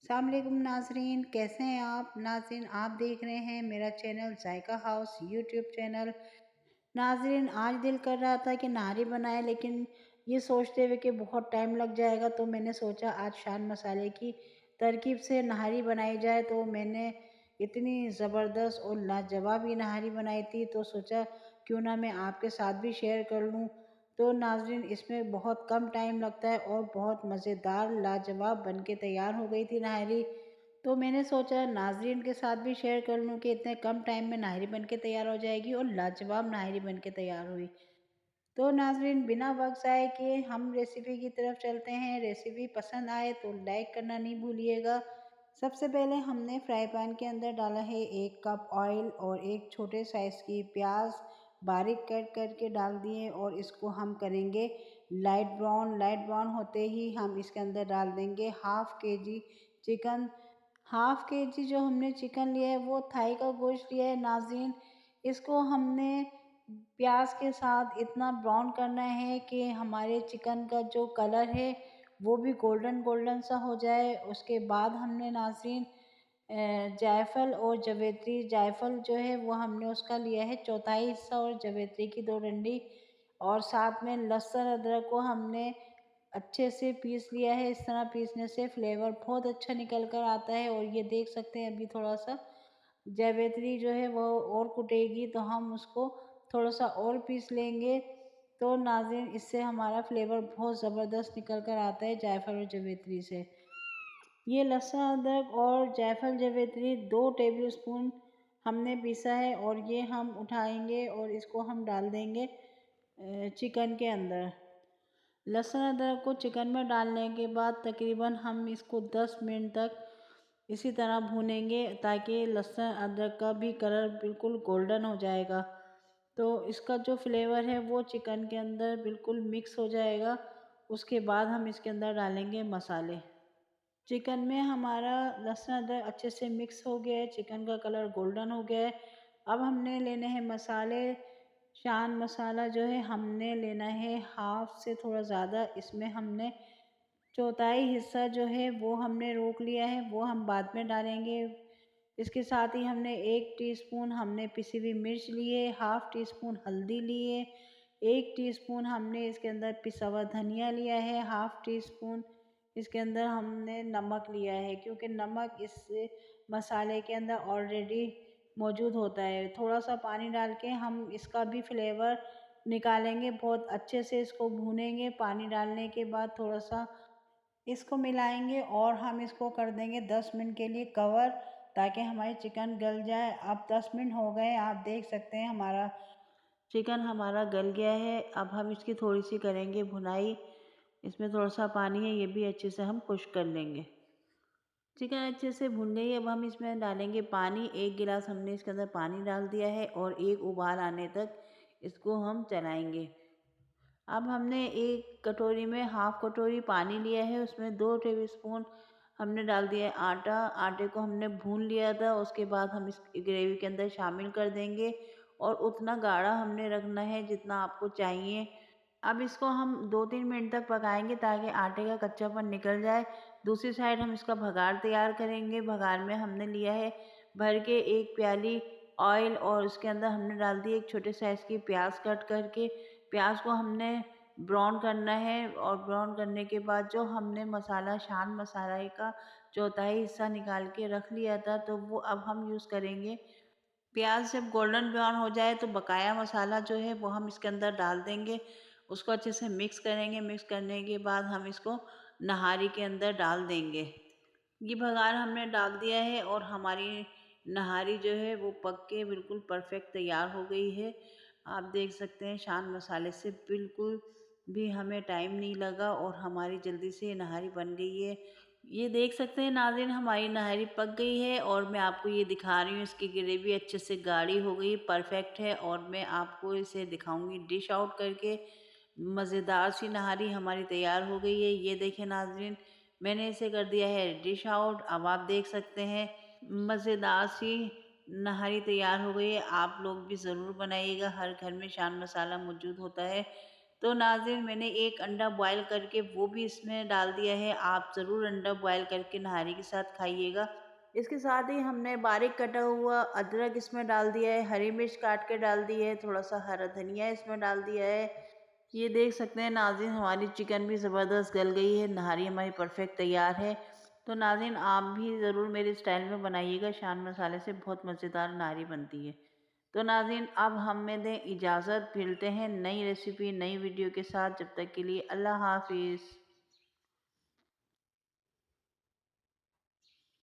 अस्सलाम वालेकुम नाजरीन, कैसे हैं आप नाजरीन। आप देख रहे हैं मेरा चैनल जायका हाउस यूट्यूब चैनल। नाजरीन, आज दिल कर रहा था कि नारी बनाए, लेकिन ये सोचते हुए कि बहुत टाइम लग जाएगा, तो मैंने सोचा आज शान मसाले की तरकीब से नहारी बनाई जाए। तो मैंने इतनी ज़बरदस्त और लाजवाब ये नहारी बनाई थी, तो सोचा क्यों ना मैं आपके साथ भी शेयर कर लूँ। तो नाज़रीन, इसमें बहुत कम टाइम लगता है और बहुत मज़ेदार लाजवाब बन के तैयार हो गई थी नहारी। तो मैंने सोचा नाज़रीन के साथ भी शेयर कर लूँ कि इतने कम टाइम में नहारी बन के तैयार हो जाएगी और लाजवाब नहारी बन के तैयार हुई। तो नाज़रीन, बिना वक्त ज़ाय किए हम रेसिपी की तरफ चलते हैं। रेसिपी पसंद आए तो लाइक करना नहीं भूलिएगा। सबसे पहले हमने फ्राई पैन के अंदर डाला है 1 कप ऑयल और एक छोटे साइज़ की प्याज बारीक कट करके डाल दिए और इसको हम करेंगे लाइट ब्राउन। लाइट ब्राउन होते ही हम इसके अंदर डाल देंगे हाफ़ के जी चिकन। हाफ़ के जी जो हमने चिकन लिया है वो थाई का गोश्त लिया है नाज़रीन। इसको हमने प्याज के साथ इतना ब्राउन करना है कि हमारे चिकन का जो कलर है वो भी गोल्डन गोल्डन सा हो जाए। उसके बाद हमने नाज़रीन जायफल और जवेत्री, जायफल जो है वो हमने उसका लिया है चौथाई हिस्सा और जवेत्री की 2 डंडी, और साथ में लहसुन अदरक को हमने अच्छे से पीस लिया है। इस तरह पीसने से फ्लेवर बहुत अच्छा निकल कर आता है। और ये देख सकते हैं अभी थोड़ा सा जावित्री जो है वो और कुटेगी, तो हम उसको थोड़ा सा और पीस लेंगे। तो नाज़रीन, इससे हमारा फ्लेवर बहुत ज़बरदस्त निकल कर आता है जायफल और जावित्री से। ये लहसुन अदरक और जायफल जावित्री 2 टेबल स्पून हमने पीसा है और ये हम उठाएंगे और इसको हम डाल देंगे चिकन के अंदर। लहसुन अदरक को चिकन में डालने के बाद तकरीबन हम इसको 10 मिनट तक इसी तरह भूनेंगे ताकि लहसुन अदरक का भी कलर बिल्कुल गोल्डन हो जाएगा। तो इसका जो फ्लेवर है वो चिकन के अंदर बिल्कुल मिक्स हो जाएगा। उसके बाद हम इसके अंदर डालेंगे मसाले। चिकन में हमारा लहसुन अदरक अच्छे से मिक्स हो गया है, चिकन का कलर गोल्डन हो गया है। अब हमने लेने हैं मसाले। शान मसाला जो है हमने लेना है हाफ से थोड़ा ज़्यादा। इसमें हमने चौथाई हिस्सा जो है वो हमने रोक लिया है, वो हम बाद में डालेंगे। इसके साथ ही हमने 1 टीस्पून हमने पिसी हुई मिर्च लिए, हाफ टी स्पून हल्दी लिए, 1 टीस्पून हमने इसके अंदर पिसा हुआ धनिया लिया है, हाफ टी स्पून इसके अंदर हमने नमक लिया है, क्योंकि नमक इस मसाले के अंदर ऑलरेडी मौजूद होता है। थोड़ा सा पानी डाल के हम इसका भी फ्लेवर निकालेंगे, बहुत अच्छे से इसको भूनेंगे। पानी डालने के बाद थोड़ा सा इसको मिलाएंगे और हम इसको कर देंगे 10 मिनट के लिए कवर, ताकि हमारी चिकन गल जाए। अब 10 मिनट हो गए, आप देख सकते हैं हमारा चिकन हमारा गल गया है। अब हम इसकी थोड़ी सी करेंगे भुनाई। इसमें थोड़ा सा पानी है, ये भी अच्छे से हम खुश्क कर लेंगे। चिकन अच्छे से भुन गई। अब हम इसमें डालेंगे पानी। 1 गिलास हमने इसके अंदर पानी डाल दिया है और 1 उबाल आने तक इसको हम चलाएंगे। अब हमने 1 कटोरी में हाफ कटोरी पानी लिया है, उसमें 2 टेबलस्पून हमने डाल दिया है आटा। आटे को हमने भून लिया था, उसके बाद हम इस ग्रेवी के अंदर शामिल कर देंगे और उतना गाढ़ा हमने रखना है जितना आपको चाहिए। अब इसको हम 2-3 मिनट तक पकाएंगे ताकि आटे का कच्चापन निकल जाए। दूसरी साइड हम इसका भगार तैयार करेंगे। भगार में हमने लिया है भर के 1 प्याली ऑयल और उसके अंदर हमने डाल दी एक छोटे साइज़ की प्याज कट करके। प्याज को हमने ब्राउन करना है और ब्राउन करने के बाद जो हमने मसाला शान मसाला का चौथाई हिस्सा निकाल के रख लिया था, तो वो अब हम यूज़ करेंगे। प्याज जब गोल्डन ब्राउन हो जाए तो बकाया मसाला जो है वो हम इसके अंदर डाल देंगे। उसको अच्छे से मिक्स करेंगे। मिक्स करने के बाद हम इसको नहारी के अंदर डाल देंगे। ये भगार हमने डाल दिया है और हमारी नहारी जो है वो पक के बिल्कुल परफेक्ट तैयार हो गई है। आप देख सकते हैं शान मसाले से बिल्कुल भी हमें टाइम नहीं लगा और हमारी जल्दी से ये नहारी बन गई है। ये देख सकते हैं नाज़रीन, हमारी नहारी पक गई है और मैं आपको ये दिखा रही हूँ। इसकी ग्रेवी अच्छे से गाढ़ी हो गई, परफेक्ट है। और मैं आपको इसे दिखाऊंगी डिश आउट करके। मज़ेदार सी नहारी हमारी तैयार हो गई है। ये देखें नाज़रीन, मैंने इसे कर दिया है डिश आउट। अब आप देख सकते हैं मज़ेदार सी नहारी तैयार हो गई है। आप लोग भी ज़रूर बनाइएगा, हर घर में शान मसाला मौजूद होता है। तो नाज़रीन मैंने एक अंडा बॉयल करके वो भी इसमें डाल दिया है। आप ज़रूर अंडा बॉयल करके नहारी के साथ खाइएगा। इसके साथ ही हमने बारीक कटा हुआ अदरक इसमें डाल दिया है, हरी मिर्च काट के डाल दी है, थोड़ा-सा हरा धनिया इसमें डाल दिया है। ये देख सकते हैं नाज़रीन हमारी चिकन भी ज़बरदस्त गल गई है, नहारी हमारी परफेक्ट तैयार है। तो नाज़रीन आप भी ज़रूर मेरे स्टाइल में बनाइएगा, शान मसाले से बहुत मज़ेदार नहारी बनती है। तो नाज़रीन अब हमें दें इजाज़त, मिलते हैं नई रेसिपी नई वीडियो के साथ, जब तक के लिए अल्लाह हाफ़िज़।